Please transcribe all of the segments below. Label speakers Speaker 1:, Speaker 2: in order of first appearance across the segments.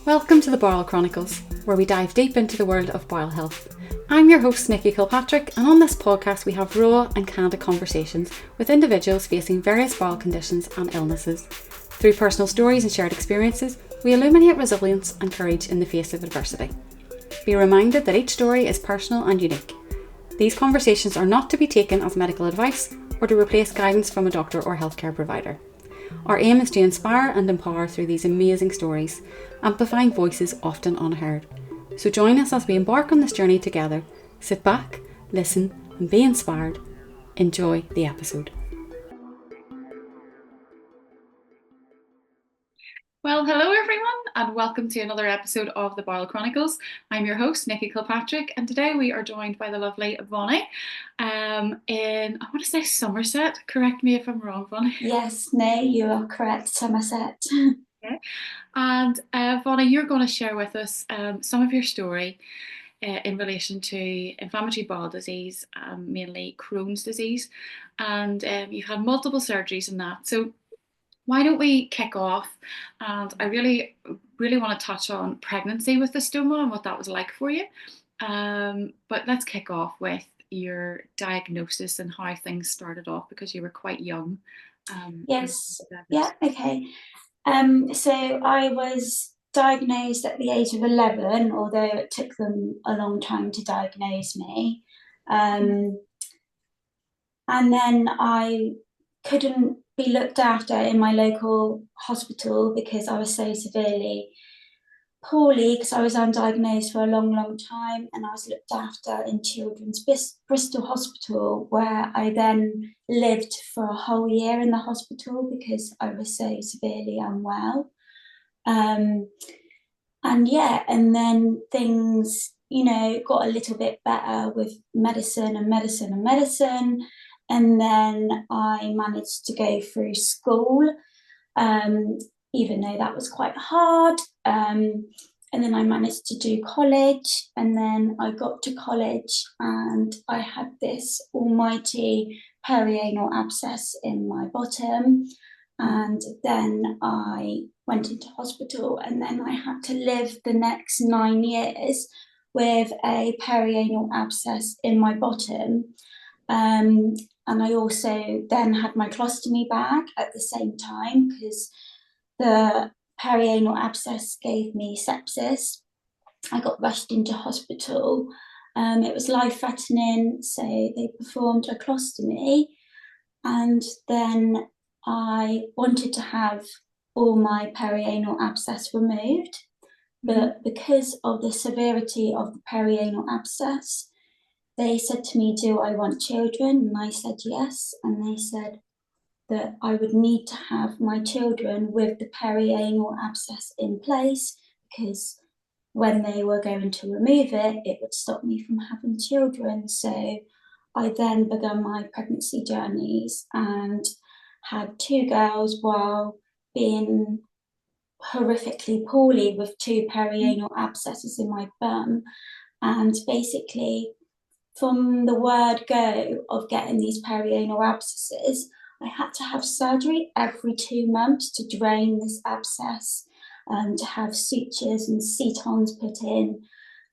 Speaker 1: Welcome to the Bowel Chronicles, where we dive deep into the world of bowel health. I'm your host, Nikki Kilpatrick, and on this podcast we have raw and candid conversations with individuals facing various bowel conditions and illnesses. Through personal stories and shared experiences, we illuminate resilience and courage in the face of adversity. Be reminded that each story is personal and unique. These conversations are not to be taken as medical advice or to replace guidance from a doctor or healthcare provider. Our aim is to inspire and empower through these amazing stories, amplifying voices often unheard. So join us as we embark on this journey together. Sit back, listen, and be inspired. Enjoy the episode. Well, hello everyone, and welcome to another episode of the Bowel Chronicles. I'm your host, Nikki Kilpatrick, and today we are joined by the lovely Vonnie in, I want to say Somerset. Correct me if I'm wrong, Vonnie.
Speaker 2: Yes, no, you are correct, Somerset.
Speaker 1: Okay. And Vonnie, you're going to share with us some of your story in relation to inflammatory bowel disease, mainly Crohn's disease, and you've had multiple surgeries in that. So why don't we kick off? And I really want to touch on pregnancy with the stoma and what that was like for you. But let's kick off with your diagnosis and how things started off, because you were quite young.
Speaker 2: Yes, yeah, okay. So I was diagnosed at the age of 11, although it took them a long time to diagnose me. And then I couldn't be looked after in my local hospital because I was so severely poorly, because I was undiagnosed for a long time, and I was looked after in Children's Bristol Hospital, where I then lived for a whole year in the hospital because I was so severely unwell. And then things, got a little bit better with medicine. And then I managed to go through school, even though that was quite hard. And then I managed to do college, and then I got to college and I had this almighty perianal abscess in my bottom. And then I went into hospital, and then I had to live the next 9 years with a perianal abscess in my bottom. And I also then had my colostomy bag at the same time because the perianal abscess gave me sepsis. I got rushed into hospital. It was life-threatening, so they performed a colostomy, and then I wanted to have all my perianal abscess removed, but because of the severity of the perianal abscess, they said to me, "Do I want children?" And I said yes, and they said that I would need to have my children with the perianal abscess in place, because when they were going to remove it, it would stop me from having children. So I then began my pregnancy journeys and had 2 girls while being horrifically poorly with 2 perianal abscesses in my bum. And basically, from the word go of getting these perianal abscesses, I had to have surgery every 2 months to drain this abscess, to have sutures and setons put in.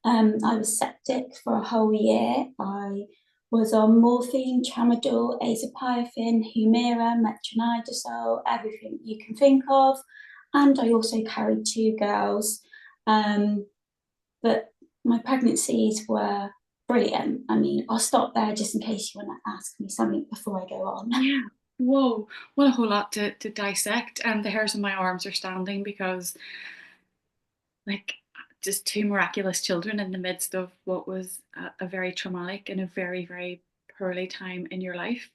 Speaker 2: I was septic for a whole year. I was on morphine, tramadol, azathioprine, Humira, metronidazole, everything you can think of. And I also carried 2 girls. But my pregnancies were brilliant. I mean, I'll stop there just in case you want to ask me something before I go on.
Speaker 1: Yeah. Whoa, what a whole lot to dissect. And the hairs on my arms are standing because, like, just 2 miraculous children in the midst of what was a very traumatic and a very poorly time in your life.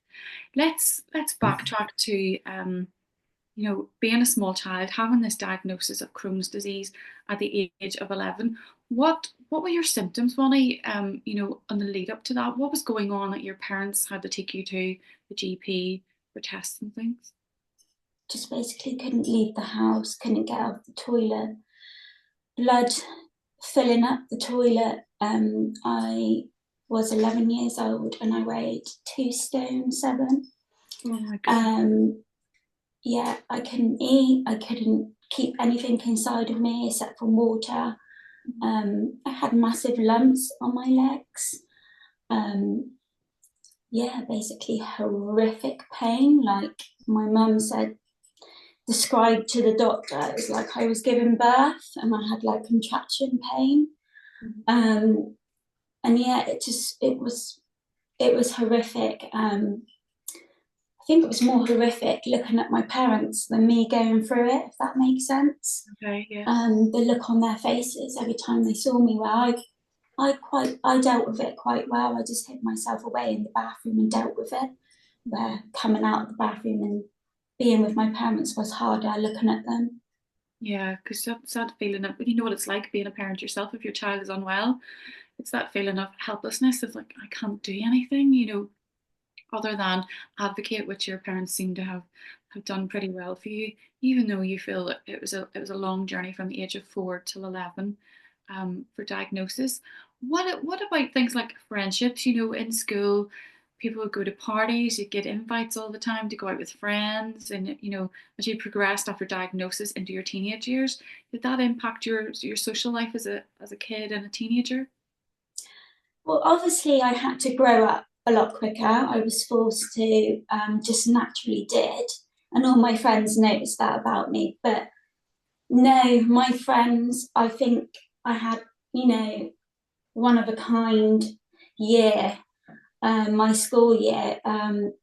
Speaker 1: Let's backtrack to being a small child, having this diagnosis of Crohn's disease at the age of 11. What were your symptoms, Bonnie? On the lead up to that, what was going on that your parents had to take you to the GP for tests and things?
Speaker 2: Just basically couldn't leave the house, couldn't get out of the toilet. Blood filling up the toilet. I was 11 years old and I weighed 2 stone 7.
Speaker 1: Oh my God.
Speaker 2: Yeah, I couldn't eat, I couldn't keep anything inside of me except for water. I had massive lumps on my legs. Basically horrific pain. Like my mum said, described to the doctor, it was like I was giving birth and I had like contraction pain. And yeah, it was horrific. I think it was more horrific looking at my parents than me going through it, if that makes sense.
Speaker 1: Okay, yeah.
Speaker 2: The look on their faces every time they saw me, where I dealt with it quite well. I just hid myself away in the bathroom and dealt with it. Where coming out of the bathroom and being with my parents was harder, looking at them.
Speaker 1: Yeah, because that feeling of, you know what it's like being a parent yourself if your child is unwell. It's that feeling of helplessness of like, I can't do anything, other than advocate, which your parents seem to have done pretty well for you, even though you feel that it was a long journey from the age of 4 till 11 for diagnosis. What about things like friendships? In school, people would go to parties, you get invites all the time to go out with friends, and as you progressed after diagnosis into your teenage years, did that impact your social life as a kid and a teenager?
Speaker 2: Well, obviously, I had to grow up a lot quicker. I was forced to, just naturally did. And all my friends noticed that about me. But no, my friends, I think I had, one of a kind year. My school year,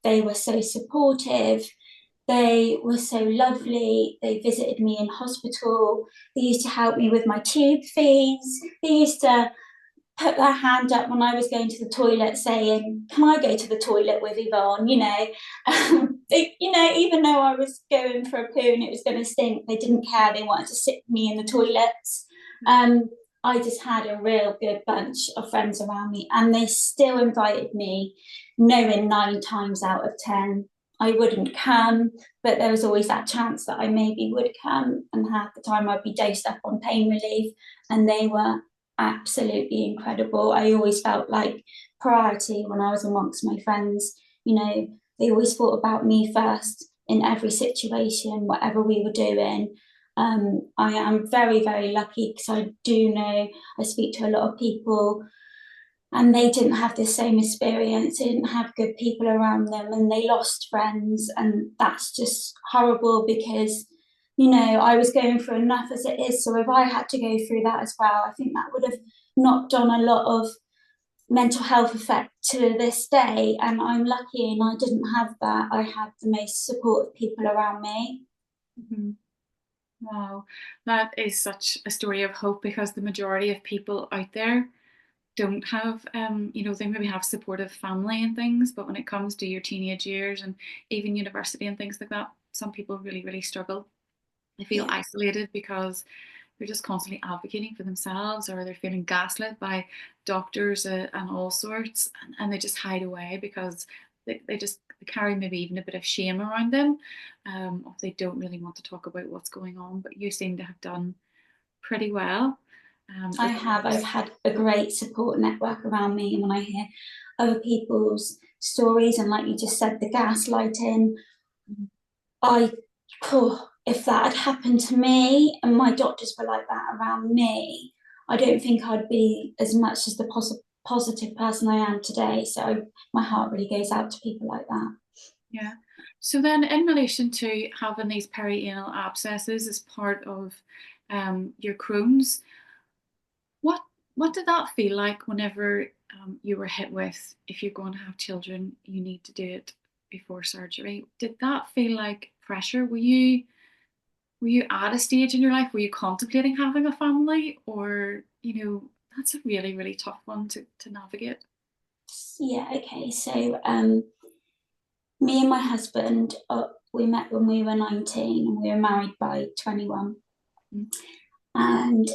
Speaker 2: they were so supportive. They were so lovely. They visited me in hospital. They used to help me with my tube feeds. They used to put their hand up when I was going to the toilet saying, can I go to the toilet with Yvonne? Even though I was going for a poo and it was going to stink, they didn't care. They wanted to sit me in the toilets. I just had a real good bunch of friends around me, and they still invited me, knowing 9 times out of 10 I wouldn't come, but there was always that chance that I maybe would come, and half the time I'd be dosed up on pain relief, and they were absolutely incredible. I always felt like priority when I was amongst my friends. They always thought about me first in every situation, whatever we were doing. I am very, very lucky because I do know I speak to a lot of people and they didn't have the same experience. They didn't have good people around them and they lost friends. And that's just horrible because, I was going through enough as it is. So if I had to go through that as well, I think that would have knocked on a lot of mental health effect to this day. And I'm lucky and I didn't have that. I had the most supportive people around me.
Speaker 1: Mhm. Wow, that is such a story of hope because the majority of people out there don't have, they maybe have supportive family and things, but when it comes to your teenage years and even university and things like that, some people really, really struggle. They feel
Speaker 2: Yeah.
Speaker 1: isolated because they're just constantly advocating for themselves or they're feeling gaslit by doctors and all sorts, and they just hide away because they carry maybe even a bit of shame around them, or they don't really want to talk about what's going on. But you seem to have done pretty well.
Speaker 2: I have. I've had a great support network around me. And when I hear other people's stories, and like you just said, the gaslighting, I, if that had happened to me and my doctors were like that around me, I don't think I'd be as much as the positive person I am today. So my heart really goes out to people like that.
Speaker 1: Yeah. So then, in relation to having these perianal abscesses as part of your Crohn's, what what did that feel like whenever you were hit with, if you're going to have children, you need to do it before surgery? Did that feel like pressure? Were you at a stage in your life where you contemplating having a family, or that's a really really tough one to navigate.
Speaker 2: Yeah, okay. So me and my husband, we met when we were 19 and we were married by 21.
Speaker 1: Mm.
Speaker 2: And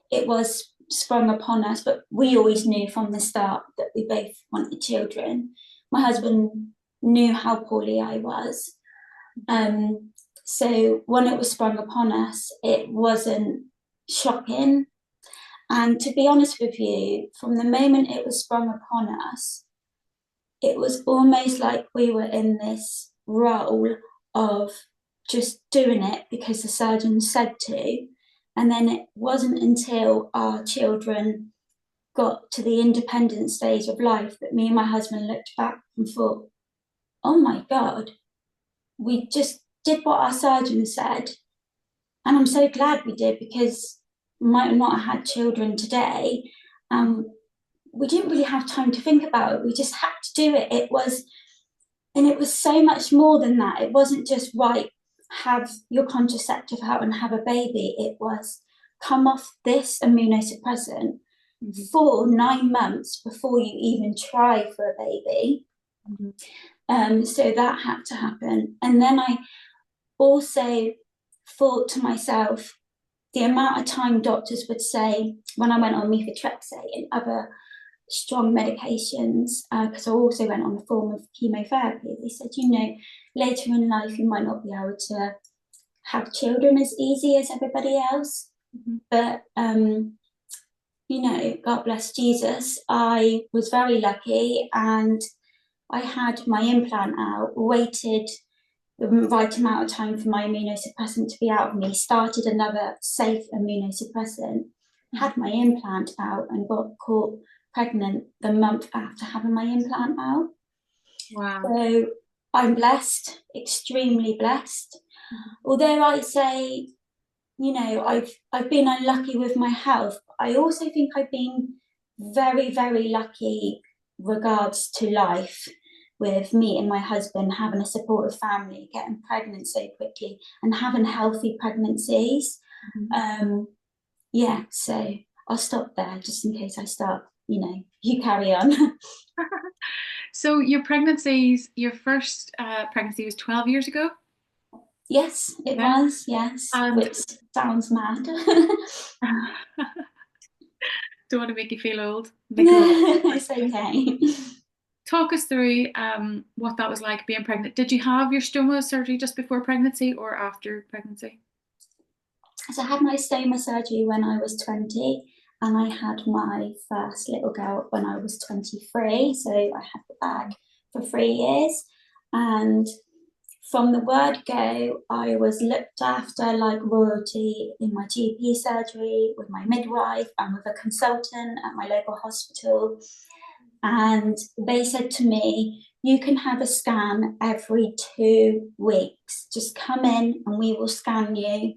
Speaker 2: it was sprung upon us, but we always knew from the start that we both wanted children. My husband knew how poorly I was. So when it was sprung upon us, it wasn't shocking. And to be honest with you, from the moment it was sprung upon us, it was almost like we were in this role of just doing it because the surgeon said to. And then it wasn't until our children got to the independent stage of life that me and my husband looked back and thought, oh my God, we just did what our surgeon said. And I'm so glad we did, because we might not have had children today. We didn't really have time to think about it. We just had to do it. It was so much more than that. It wasn't just, right, have your contraceptive out and have a baby. It was, come off this immunosuppressant for 9 months before you even try for a baby. So that had to happen. And then I also thought to myself, the amount of time doctors would say when I went on methotrexate and other strong medications, because I also went on a form of chemotherapy, they said, later in life you might not be able to have children as easy as everybody else. But God bless Jesus, I was very lucky, and I had my implant out, waited the right amount of time for my immunosuppressant to be out of me, started another safe immunosuppressant, had my implant out, and got caught pregnant the month after having my implant out.
Speaker 1: Wow.
Speaker 2: So I'm blessed, extremely blessed. Although I say, I've been unlucky with my health, I also think I've been very, very lucky regards to life, with me and my husband having a supportive family, getting pregnant so quickly, and having healthy pregnancies. So I'll stop there just in case I start, you carry on.
Speaker 1: So your first pregnancy was 12 years ago?
Speaker 2: Yes, it was, yes, which sounds mad.
Speaker 1: Don't want to make you feel old.
Speaker 2: It's okay.
Speaker 1: Talk us through what that was like being pregnant. Did you have your stoma surgery just before pregnancy or after pregnancy?
Speaker 2: So I had my stoma surgery when I was 20, and I had my first little girl when I was 23. So I had the bag for 3 years. And from the word go, I was looked after like royalty in my GP surgery, with my midwife and with a consultant at my local hospital. And they said to me, you can have a scan every 2 weeks. Just come in and we will scan you,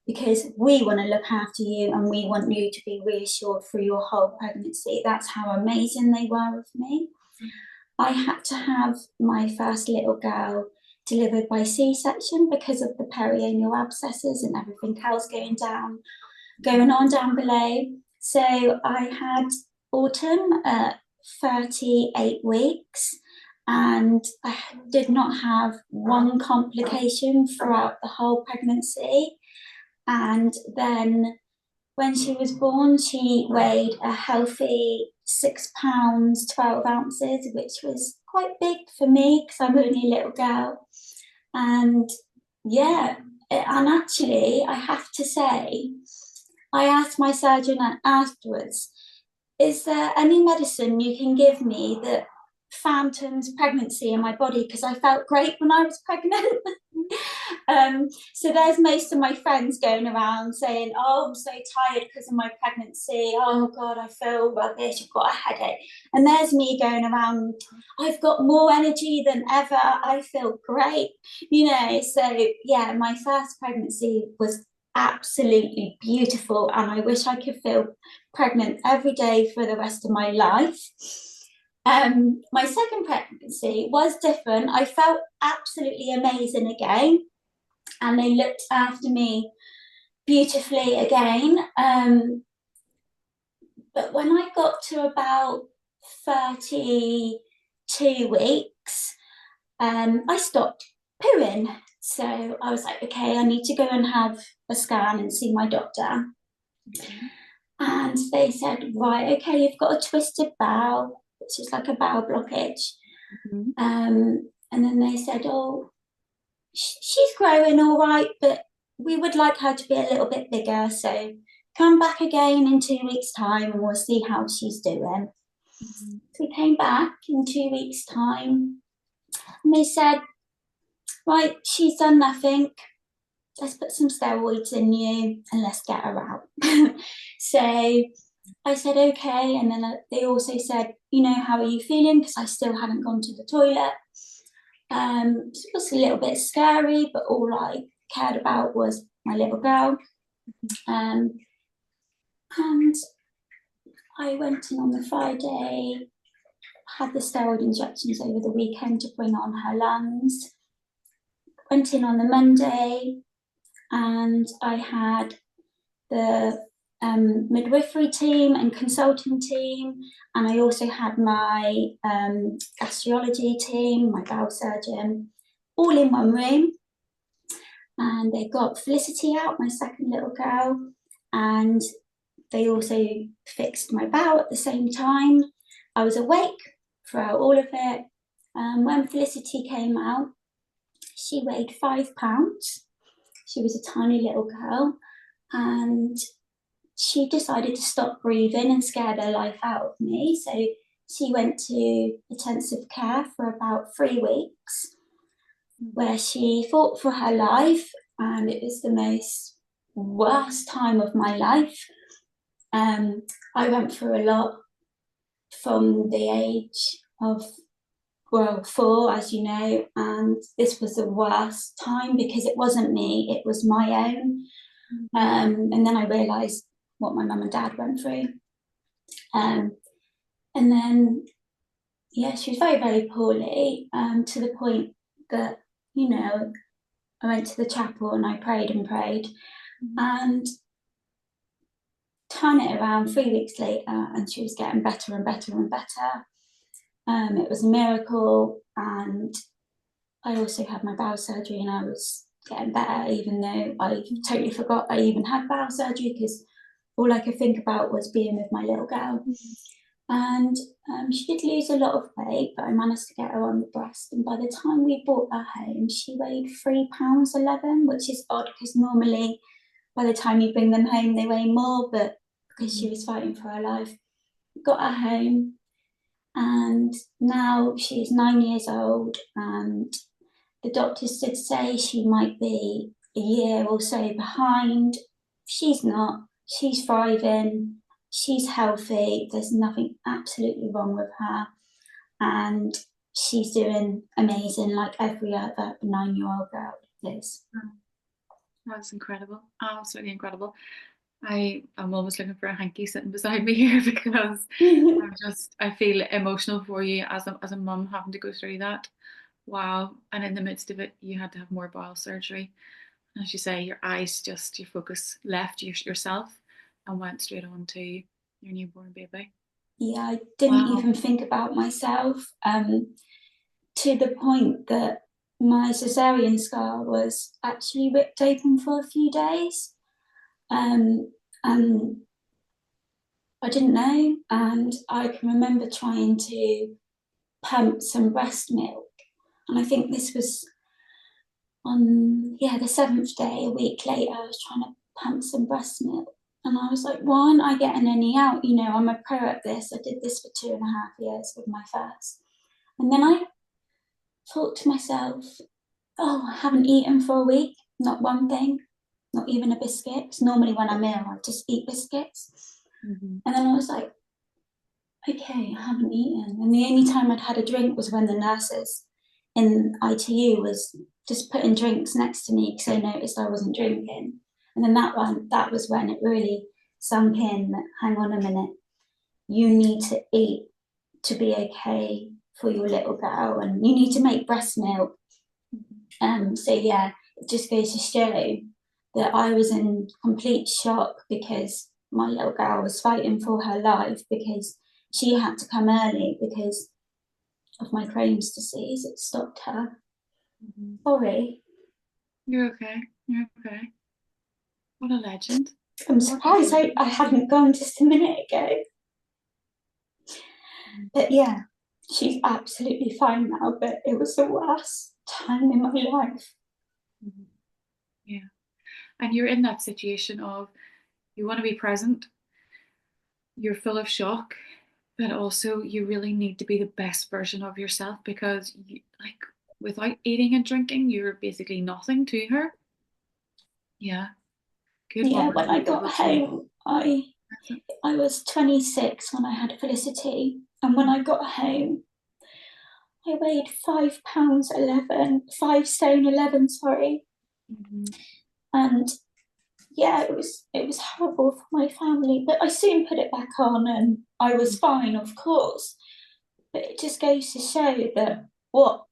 Speaker 2: because we want to look after you and we want you to be reassured through your whole pregnancy. That's how amazing they were with me. I had to have my first little girl delivered by C-section because of the perianal abscesses and everything else going on down below. So I had Autumn at 38 weeks, and I did not have one complication throughout the whole pregnancy. And then when she was born, she weighed a healthy 6 pounds, 12 ounces, which was quite big for me because I'm only a little girl. And actually, I have to say, I asked my surgeon afterwards, is there any medicine you can give me that phantoms pregnancy in my body, because I felt great when I was pregnant. So there's most of my friends going around saying, oh, I'm so tired because of my pregnancy. Oh God, I feel rubbish, I've got a headache. And there's me going around, I've got more energy than ever, I feel great. So yeah, my first pregnancy was absolutely beautiful, and I wish I could feel pregnant every day for the rest of my life. My second pregnancy was different. I felt absolutely amazing again, and they looked after me beautifully again. But when I got to about 32 weeks, I stopped pooing. So I was like, okay, I need to go and have a scan and see my doctor. And they said, right, okay, you've got a twisted bowel, which is like a bowel blockage. And then they said, oh, she's growing all right, but we would like her to be a little bit bigger. So come back again in 2 weeks' time and we'll see how she's doing. So we came back in 2 weeks' time, and they said, right, she's done nothing. let's put some steroids in you and let's get her out. So I said, okay. And then they also said, how are you feeling? Because I still hadn't gone to the toilet. It was a little bit scary, but all I cared about was my little girl. And I went in on the Friday, had the steroid injections over the weekend to bring on her lungs. Went in on the Monday, and I had the midwifery team and consulting team, and I also had my gastrology team, my bowel surgeon, all in one room. And they got Felicity out, my second little girl, and they also fixed my bowel at the same time. I was awake throughout all of it. When Felicity came out, she weighed 5 pounds. She was a tiny little girl, and she decided to stop breathing and scared her life out of me. So she went to intensive care for about 3 weeks, where she fought for her life, and it was the most worst time of my life. I went through a lot from the age of 4, as you know, and this was the worst time because it wasn't me, it was my own. And then I realised what my mum and dad went through. And then, she was very, very poorly, to the point that, I went to the chapel and I prayed and prayed. And turn it around 3 weeks later, and she was getting better and better and better. It was a miracle. And I also had my bowel surgery, and I was getting better, even though I totally forgot I even had bowel surgery, because all I could think about was being with my little girl. And she did lose a lot of weight, but I managed to get her on the breast. And by the time we brought her home, she weighed 3 pounds 11, which is odd because normally by the time you bring them home, they weigh more, but because she was fighting for her life, got her home. And now she's 9 years old, and the doctors did say she might be a year or so behind. She's not. She's thriving. She's healthy. There's nothing absolutely wrong with her. And she's doing amazing, like every other 9-year-old girl is.
Speaker 1: That's incredible. Absolutely incredible. I'm almost looking for a hanky sitting beside me here because I feel emotional for you as a mum having to go through that. Wow. And in the midst of it, you had to have more bowel surgery. As you say, your focus left yourself and went straight on to your newborn baby.
Speaker 2: Yeah, I didn't even think about myself, to the point that my cesarean scar was actually ripped open for a few days. And I didn't know. And I can remember trying to pump some breast milk. And I think this was on, the 7th day, a week later, I was trying to pump some breast milk. And I was like, why aren't I getting any out? I'm a pro at this. I did this for 2.5 years with my first. And then I thought to myself, oh, I haven't eaten for a week, not one thing, not even a biscuit. Because normally when I'm ill, I just eat biscuits. And then I was like, okay, I haven't eaten. And the only time I'd had a drink was when the nurses in ITU was just putting drinks next to me because they noticed I wasn't drinking. And then that was when it really sunk in that, hang on a minute, you need to eat to be okay for your little girl, and you need to make breast milk. It just goes to show that I was in complete shock because my little girl was fighting for her life, because she had to come early because of my Crohn's disease. It stopped her. Sorry.
Speaker 1: You're okay. You're okay. What a legend.
Speaker 2: I'm surprised I hadn't gone just a minute ago. But yeah, she's absolutely fine now, but it was the worst time in my life.
Speaker 1: Yeah. And you're in that situation of you want to be present, you're full of shock, but also you really need to be the best version of yourself because without eating and drinking, you're basically nothing to her.
Speaker 3: Yeah. Good
Speaker 2: Yeah,
Speaker 3: woman.
Speaker 2: when I got home, I was 26 when I had Felicity, and when I got home, I weighed 5 stone 11, sorry. And yeah, it was horrible for my family, but I soon put it back on and I was fine, of course. But it just goes to show that what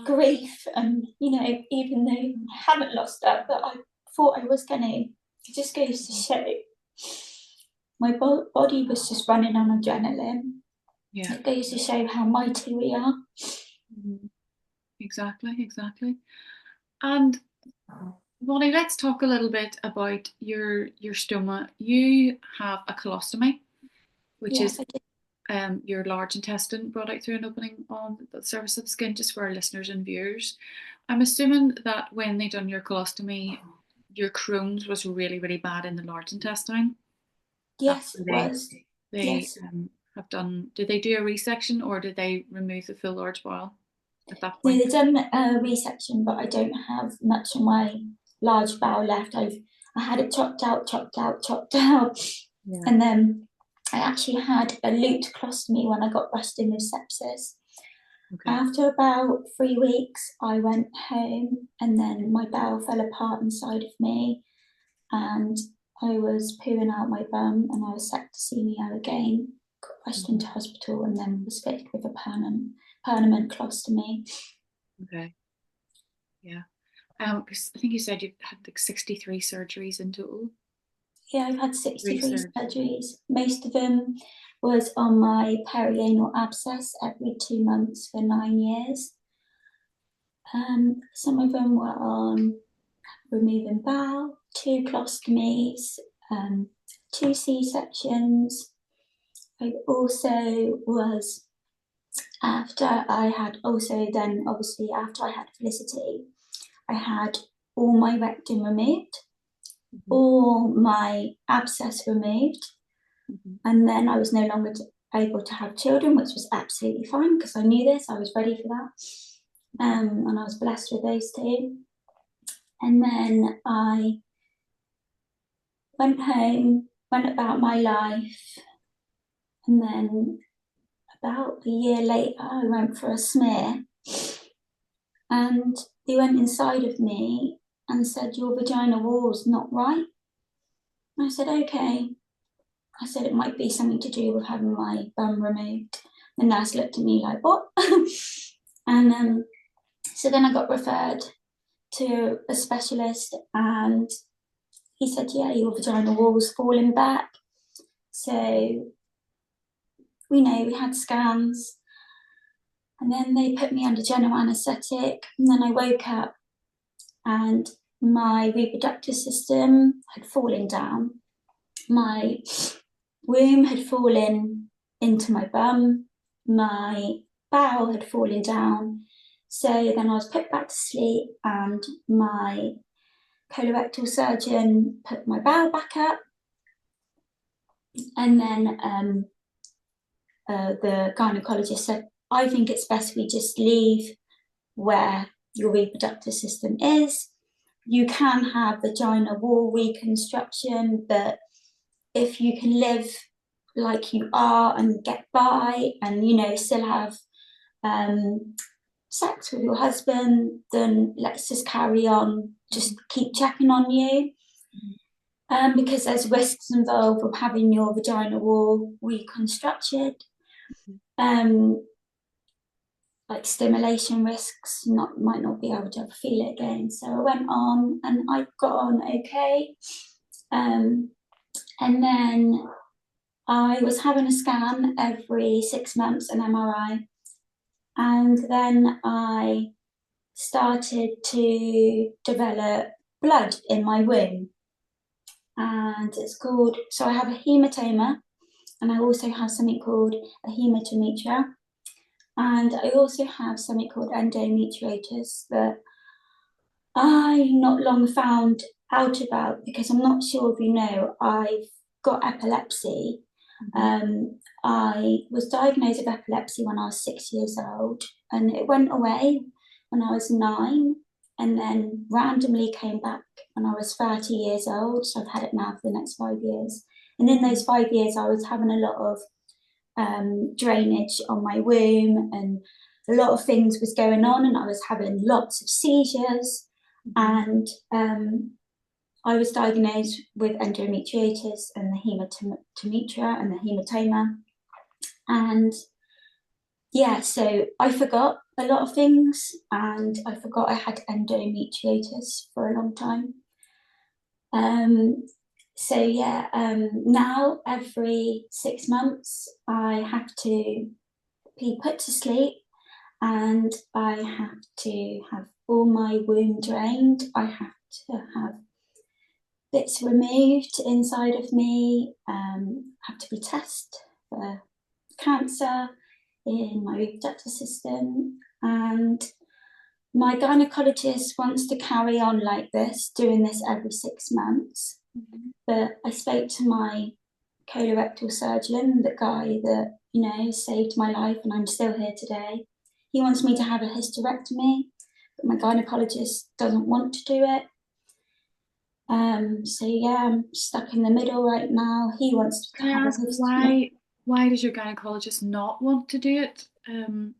Speaker 2: grief, and even though I haven't lost that, but I thought I was gonna, it just goes to show my body was just running on adrenaline.
Speaker 3: Yeah.
Speaker 2: It goes to show how mighty we are.
Speaker 3: Exactly. And Vonnie, let's talk a little bit about your stoma. You have a colostomy, which is your large intestine brought out through an opening on the surface of the skin, just for our listeners and viewers. I'm assuming that when they done your colostomy, your Crohn's was really, really bad in the large intestine.
Speaker 2: Yes, it was.
Speaker 3: They have done. Did they do a resection, or did they remove the full large bowel at that point?
Speaker 2: No, they've done a resection, but I don't have much of my large bowel left. I had it chopped out, and then I actually had a looped colostomy when I got rushed in with sepsis. Okay. After about 3 weeks, I went home, and then my bowel fell apart inside of me, and I was pooing out my bum, and I was septicemia again. Got rushed into hospital, and then was fitted with a permanent colostomy.
Speaker 3: Okay. Yeah. I think you said you had like 63 surgeries in total.
Speaker 2: Yeah, I've had 63 surgeries. Most of them was on my perianal abscess every 2 months for 9 years. Some of them were on removing bowel, 2 colostomies, 2 C-sections. I also was, after I had Felicity, I had all my rectum removed, all my abscess removed, and then I was no longer able to have children, which was absolutely fine because I knew this, I was ready for that, and I was blessed with those 2. And then I went home, went about my life, and then about a year later I went for a smear, and they went inside of me and said, your vagina wall's not right. I said, okay. I said, it might be something to do with having my bum removed. The nurse looked at me like, what? And so then I got referred to a specialist, and he said, yeah, your vagina wall's falling back. So, we had scans, and then they put me under general anaesthetic, and then I woke up and my reproductive system had fallen down. My womb had fallen into my bum, my bowel had fallen down. So then I was put back to sleep, and my colorectal surgeon put my bowel back up, and then the gynecologist said, I think it's best we just leave where your reproductive system is. You can have vagina wall reconstruction, but if you can live like you are and get by and still have sex with your husband, then let's just carry on, just keep checking on you, because there's risks involved with having your vagina wall reconstructed, like stimulation risks, might not be able to ever feel it again. So I went on and I got on okay, and then I was having a scan every 6 months, an MRI, and then I started to develop blood in my womb, and so I have a hematoma, and I also have something called a hematometra, and I also have something called endometriosis that I not long found out about, because I'm not sure if you know, I've got epilepsy. I was diagnosed with epilepsy when I was 6 years old, and it went away when I was 9. and then randomly came back when I was 30 years old. So I've had it now for the next 5 years. And in those 5 years, I was having a lot of drainage on my womb, and a lot of things was going on, and I was having lots of seizures. And I was diagnosed with endometriosis and the hematemetra and the hematoma. And yeah, so I forgot a lot of things, and I forgot I had endometriosis for a long time. So yeah, now every 6 months I have to be put to sleep, and I have to have all my womb drained. I have to have bits removed inside of me, have to be tested for cancer in my reproductive system. And my gynecologist wants to carry on like this, doing this every 6 months. But I spoke to my colorectal surgeon, the guy that, you know, saved my life, and I'm still here today. He wants me to have a hysterectomy, but my gynecologist doesn't want to do it. So yeah, I'm stuck in the middle right now. He wants to
Speaker 3: Can I ask why does your gynecologist not want to do it? And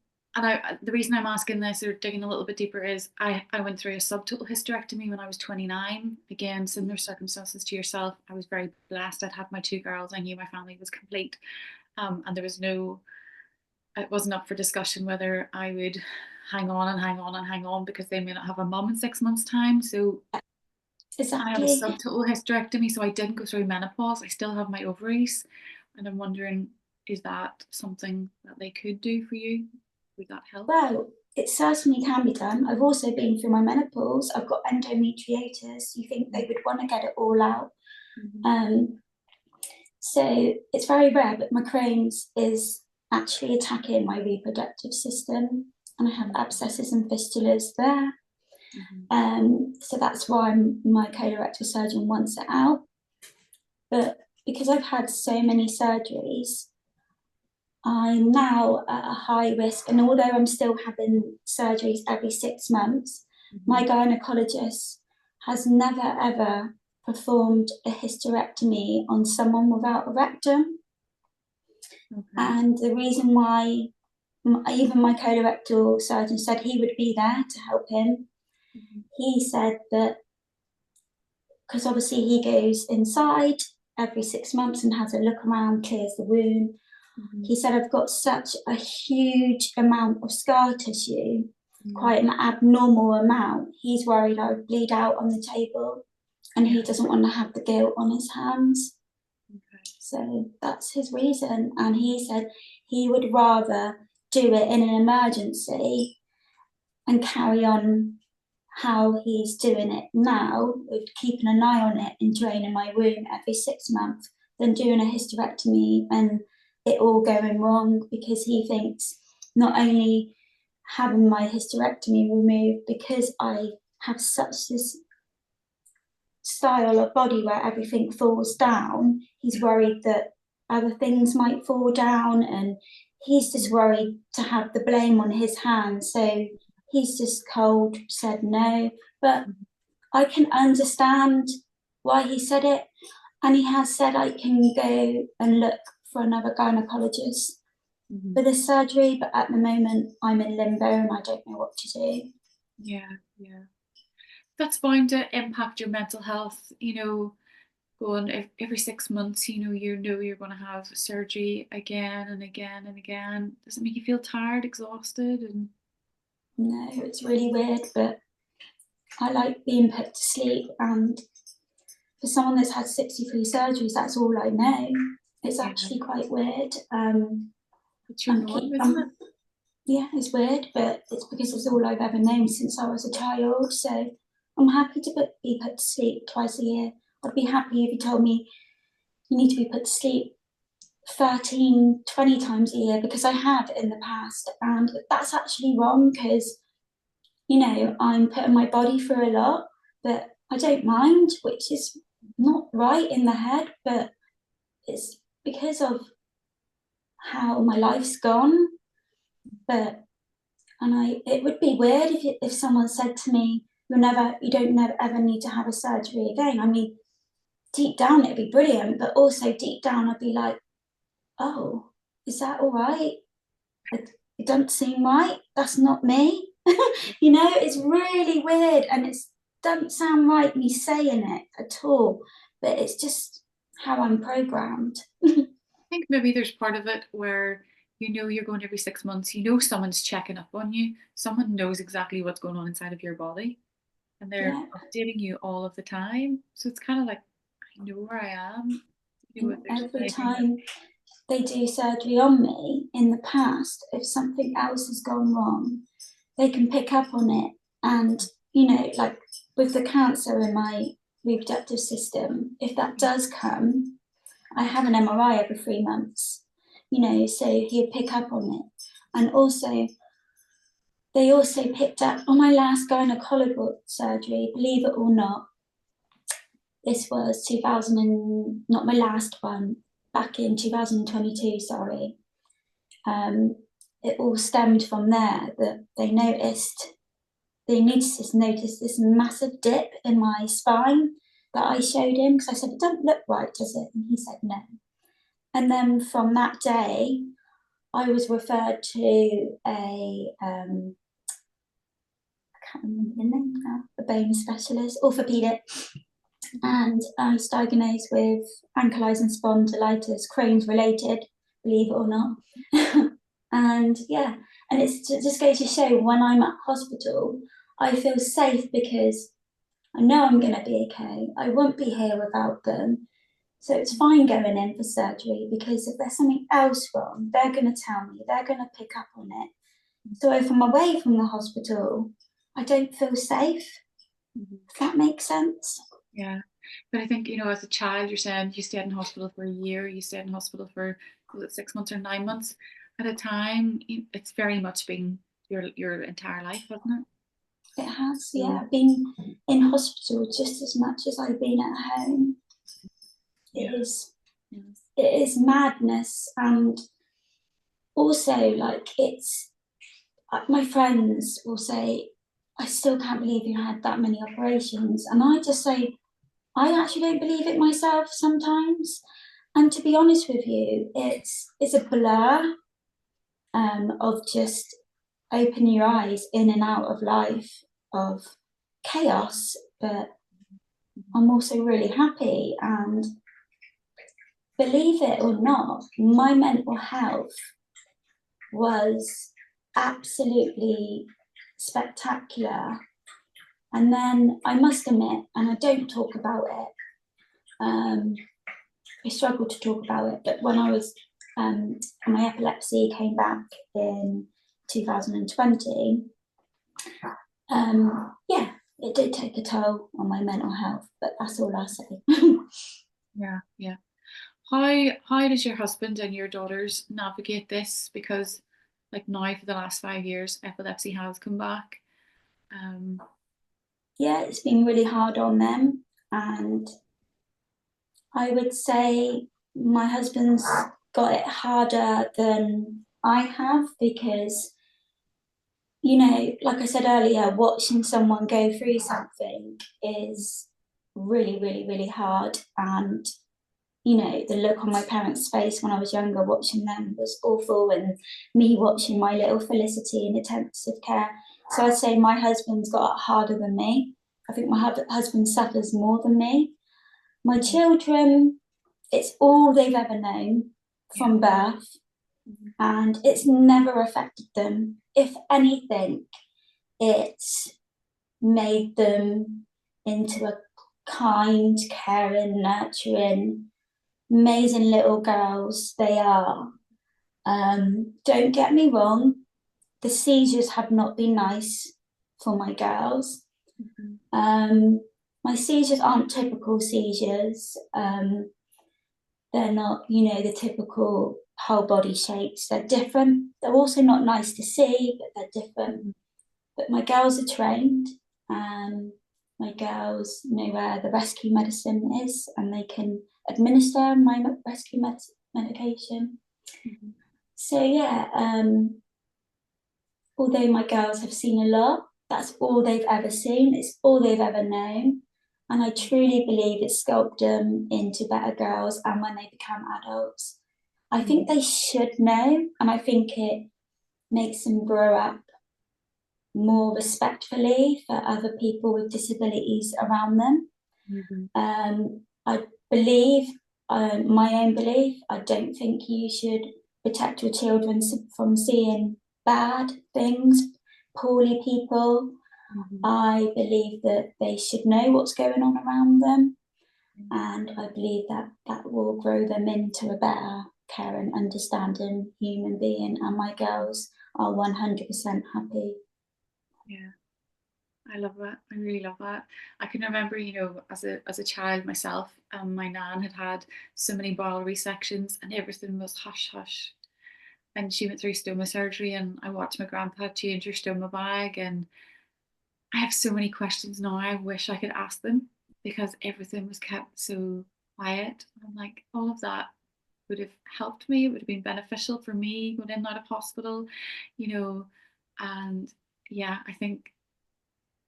Speaker 3: the reason I'm asking this or digging a little bit deeper is I went through a subtotal hysterectomy when I was 29. Again, similar circumstances to yourself. I was very blessed. I'd had my 2 girls. I knew my family was complete. And there was it wasn't up for discussion whether I would hang on and hang on and hang on because they may not have a mum in 6 months' time. So
Speaker 2: exactly.
Speaker 3: I had a subtotal hysterectomy, so I didn't go through menopause. I still have my ovaries. And I'm wondering, is that something that they could do for you? Would that help?
Speaker 2: Well, it certainly can be done. I've also been through my menopause. I've got endometriosis. You think they would want to get it all out. So it's very rare, but my Crohn's is actually attacking my reproductive system, and I have abscesses and fistulas there. So that's why my colorectal surgeon wants it out. But because I've had so many surgeries, I'm now at a high risk. And although I'm still having surgeries every 6 months, my gynecologist has never ever performed a hysterectomy on someone without a rectum. And the reason why even my colorectal surgeon said he would be there to help him, he said that because obviously he goes inside every 6 months and has a look around, clears the wound. He said, I've got such a huge amount of scar tissue, quite an abnormal amount. He's worried I would bleed out on the table, and he doesn't want to have the guilt on his hands. So that's his reason. And he said he would rather do it in an emergency and carry on how he's doing it now, with keeping an eye on it and draining my womb every 6 months, than doing a hysterectomy and it all going wrong, because he thinks not only having my hysterectomy removed, because I have such this style of body where everything falls down, he's worried that other things might fall down, and he's just worried to have the blame on his hands. So he's just cold said no. But I can understand why he said it, and he has said I can go and look for another gynecologist for this surgery, but at the moment I'm in limbo and I don't know what to do.
Speaker 3: Yeah. That's bound to impact your mental health, you know, going every 6 months, you know you're going to have surgery again and again and again. Does it make you feel tired, exhausted? And
Speaker 2: no, it's really weird, but I like being put to sleep, and for someone that's had 63 surgeries, that's all I know. It's actually quite weird.
Speaker 3: It's your norm, isn't it?
Speaker 2: Yeah, it's weird, but it's because it's all I've ever known since I was a child. So I'm happy to be put to sleep twice a year. I'd be happy if you told me you need to be put to sleep 13, 20 times a year, because I have in the past. And that's actually wrong, because, you know, I'm putting my body through a lot, but I don't mind, which is not right in the head, but it's because of how my life's gone. But it would be weird if someone said to me, you don't never ever need to have a surgery again. I mean, deep down it'd be brilliant, but also deep down I'd be like, oh, is that all right? It doesn't seem right. That's not me. You know, it's really weird, and it doesn't sound right me saying it at all, but it's just how I'm programmed.
Speaker 3: I think maybe there's part of it where you're going every 6 months, someone's checking up on you, someone knows exactly what's going on inside of your body, and they're updating you all of the time. So it's kind of like, I know where I am.
Speaker 2: Every time they do surgery on me in the past, if something else has gone wrong, they can pick up on it. And, like with the cancer in my reproductive system, if that does come, I have an MRI every 3 months, so he'd pick up on it. And also, they also picked up on my last gynecological surgery, believe it or not. This was 2000 not my last one, back in 2022, sorry. It all stemmed from there, that they noticed this massive dip in my spine that I showed him, because I said, it don't look right, does it? And he said no. And then from that day, I was referred to I can't remember the name now, a bone specialist, orthopedic, and I was diagnosed with ankylosing spondylitis, Crohn's related, believe it or not. And yeah, and it's just goes to show, when I'm at hospital, I feel safe because I know I'm going to be okay. I won't be here without them. So it's fine going in for surgery, because if there's something else wrong, they're going to tell me, they're going to pick up on it. So if I'm away from the hospital, I don't feel safe. If that makes sense.
Speaker 3: Yeah. But I think, as a child, you're saying you stayed in hospital for a year, you stayed in hospital for, was it 6 months or 9 months at a time? It's very much been your entire life, hasn't it?
Speaker 2: It has, yeah. I've been in hospital just as much as I've been at home. It is madness. And also, like, it's, my friends will say, I still can't believe you had that many operations. And I just say, I actually don't believe it myself sometimes. And to be honest with you, it's a blur of just open your eyes in and out of life, of chaos. But I'm also really happy. And believe it or not, my mental health was absolutely spectacular. And then I must admit, and I don't talk about it, I struggle to talk about it, but when I was, my epilepsy came back in 2020, it did take a toll on my mental health, but that's all I'll say.
Speaker 3: Yeah. How does your husband and your daughters navigate this? Because like now, for the last 5 years, epilepsy has come back.
Speaker 2: Yeah, it's been really hard on them. And I would say my husband's got it harder than I have, because, like I said earlier, watching someone go through something is really, really, really hard. And, the look on my parents' face when I was younger, watching them, was awful. And me watching my little Felicity in intensive care. So I'd say my husband's got it harder than me. I think my husband suffers more than me. My children, it's all they've ever known from birth, and it's never affected them. If anything, it's made them into a kind, caring, nurturing, amazing little girls they are. Don't get me wrong, the seizures have not been nice for my girls. My seizures aren't typical seizures. They're not, the typical whole body shakes. They're different. They're also not nice to see, but they're different. But my girls are trained, and my girls know where the rescue medicine is, and they can administer my rescue medication. So yeah, although my girls have seen a lot, that's all they've ever seen. It's all they've ever known. And I truly believe it sculpted them into better girls. And when they become adults, I think they should know. And I think it makes them grow up more respectfully for other people with disabilities around them. I believe, my own belief, I don't think you should protect your children from seeing bad things, poorly people. I believe that they should know what's going on around them, and I believe that that will grow them into a better, caring, understanding human being, and my girls are 100% happy.
Speaker 3: Yeah, I love that. I really love that. I can remember, you know, as a child myself, my nan had so many bowel resections, and everything was hush hush. And she went through stoma surgery, and I watched my grandpa change her stoma bag, and I have so many questions now. I wish I could ask them because everything was kept so quiet. I'm like, all of that would have helped me. It would have been beneficial for me going in and out of hospital, you know. And yeah, I think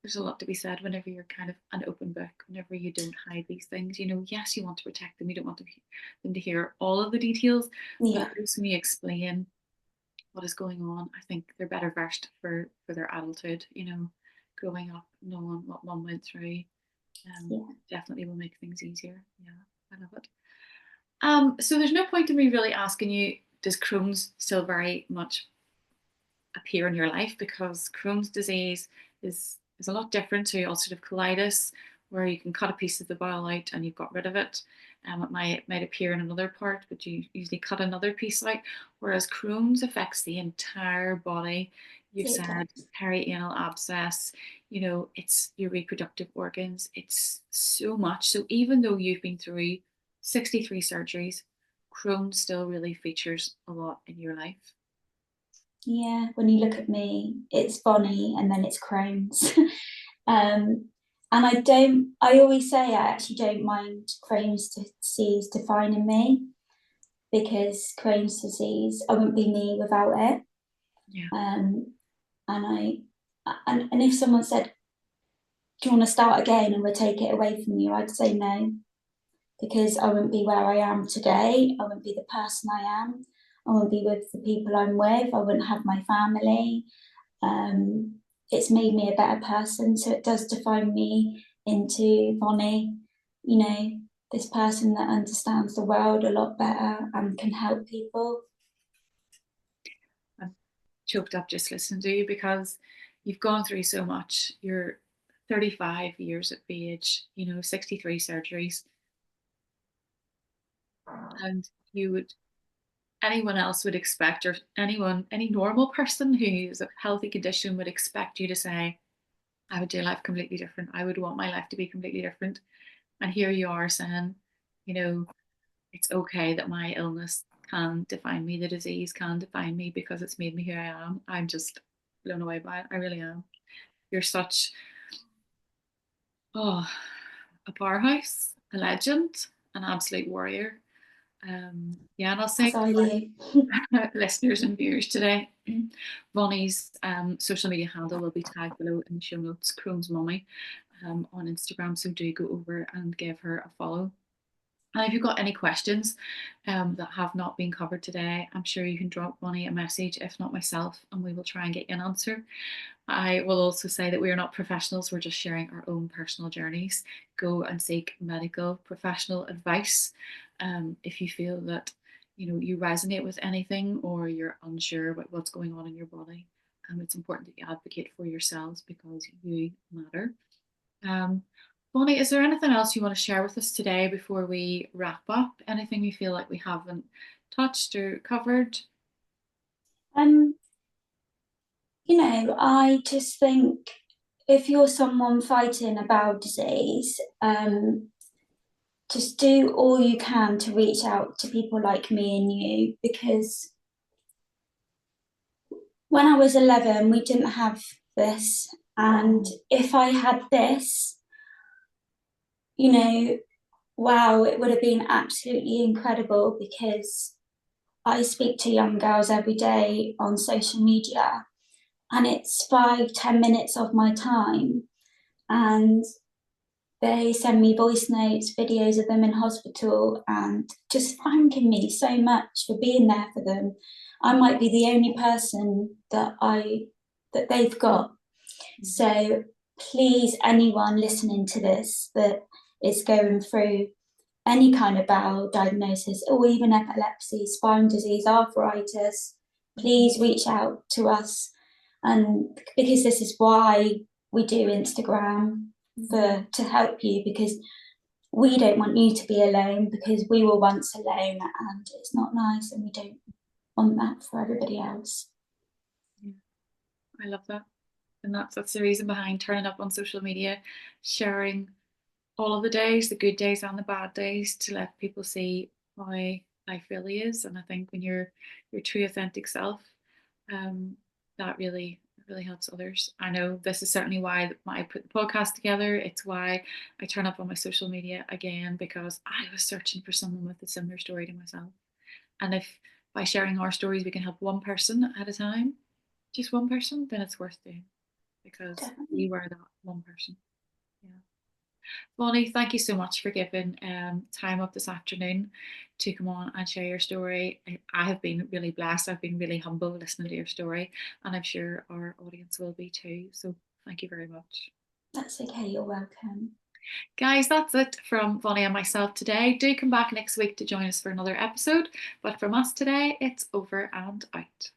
Speaker 3: there's a lot to be said whenever you're kind of an open book, whenever you don't hide these things. You know, yes, you want to protect them. You don't want them to hear all of the details, but at least when you explain what is going on, I think they're better versed for their adulthood, you know, growing up, knowing what one went through. Definitely will make things easier. Yeah, I love it. So there's no point in me really asking you, does Crohn's still very much appear in your life? Because Crohn's disease is a lot different to ulcerative colitis, where you can cut a piece of the bowel out and you've got rid of it. It might appear in another part, but you usually cut another piece out. Whereas Crohn's affects the entire body. You've said perianal abscess, you know, it's your reproductive organs. It's so much. So even though you've been through 63 surgeries, Crohn's still really features a lot in your life.
Speaker 2: Yeah, when you look at me, it's Vonnie and then it's Crohn's. And I always say I actually don't mind Crohn's disease defining me, because Crohn's disease, I wouldn't be me without it. And if someone said, do you want to start again and we'll take it away from you, I'd say no, because I wouldn't be where I am today. I wouldn't be the person I am. I wouldn't be with the people I'm with. I wouldn't have my family. It's made me a better person. So it does define me into Vonnie, you know, this person that understands the world a lot better and can help people.
Speaker 3: I'm choked up just listening to you because you've gone through so much. You're 35 years of age, you know, 63 surgeries. And anyone else would expect, or any normal person who's a healthy condition would expect you to say, I would do life completely different. I would want my life to be completely different. And here you are saying, you know, it's okay that my illness can define me, the disease can define me because it's made me who I am. I'm just blown away by it. I really am. You're such, a powerhouse, a legend, an absolute warrior. Yeah, and I'll say listeners and viewers today, Vonnie's social media handle will be tagged below in the show notes, Crohn's Mummy, on Instagram. So do go over and give her a follow. And if you've got any questions that have not been covered today, I'm sure you can drop Vonnie a message, if not myself, and we will try and get you an answer. I will also say that we are not professionals. We're just sharing our own personal journeys. Go and seek medical professional advice if you feel that, you know, you resonate with anything or you're unsure about what's going on in your body. It's important that you advocate for yourselves because you matter. Vonnie, is there anything else you want to share with us today before we wrap up? Anything you feel like we haven't touched or covered?
Speaker 2: You know, I just think if you're someone fighting a bowel disease, just do all you can to reach out to people like me and you, because when I was 11, we didn't have this. And if I had this, you know, wow, it would have been absolutely incredible, because I speak to young girls every day on social media, and it's 5-10 minutes of my time, and they send me voice notes, videos of them in hospital, and just thanking me so much for being there for them. I might be the only person that they've got. So please, anyone listening to this that is going through any kind of bowel diagnosis, or even epilepsy, spine disease, arthritis, please reach out to us. And because this is why we do Instagram, to help you, because we don't want you to be alone, because we were once alone and it's not nice, and we don't want that for everybody else.
Speaker 3: Yeah, I love that. And that's the reason behind turning up on social media, sharing all of the days, the good days and the bad days, to let people see how life really is. And I think when you're your true authentic self, that really helps others. I know this is certainly why I put the podcast together. It's why I turn up on my social media again, because I was searching for someone with a similar story to myself. And if by sharing our stories we can help one person at a time, just one person, then it's worth doing, because we were that one person. Yeah. Vonnie, thank you so much for giving time up this afternoon to come on and share your story. I have been really blessed. I've been really humble listening to your story, and I'm sure our audience will be too. So thank you very much.
Speaker 2: That's okay, you're welcome.
Speaker 3: Guys, that's it from Vonnie and myself today. Do come back next week to join us for another episode. But from us today, it's over and out.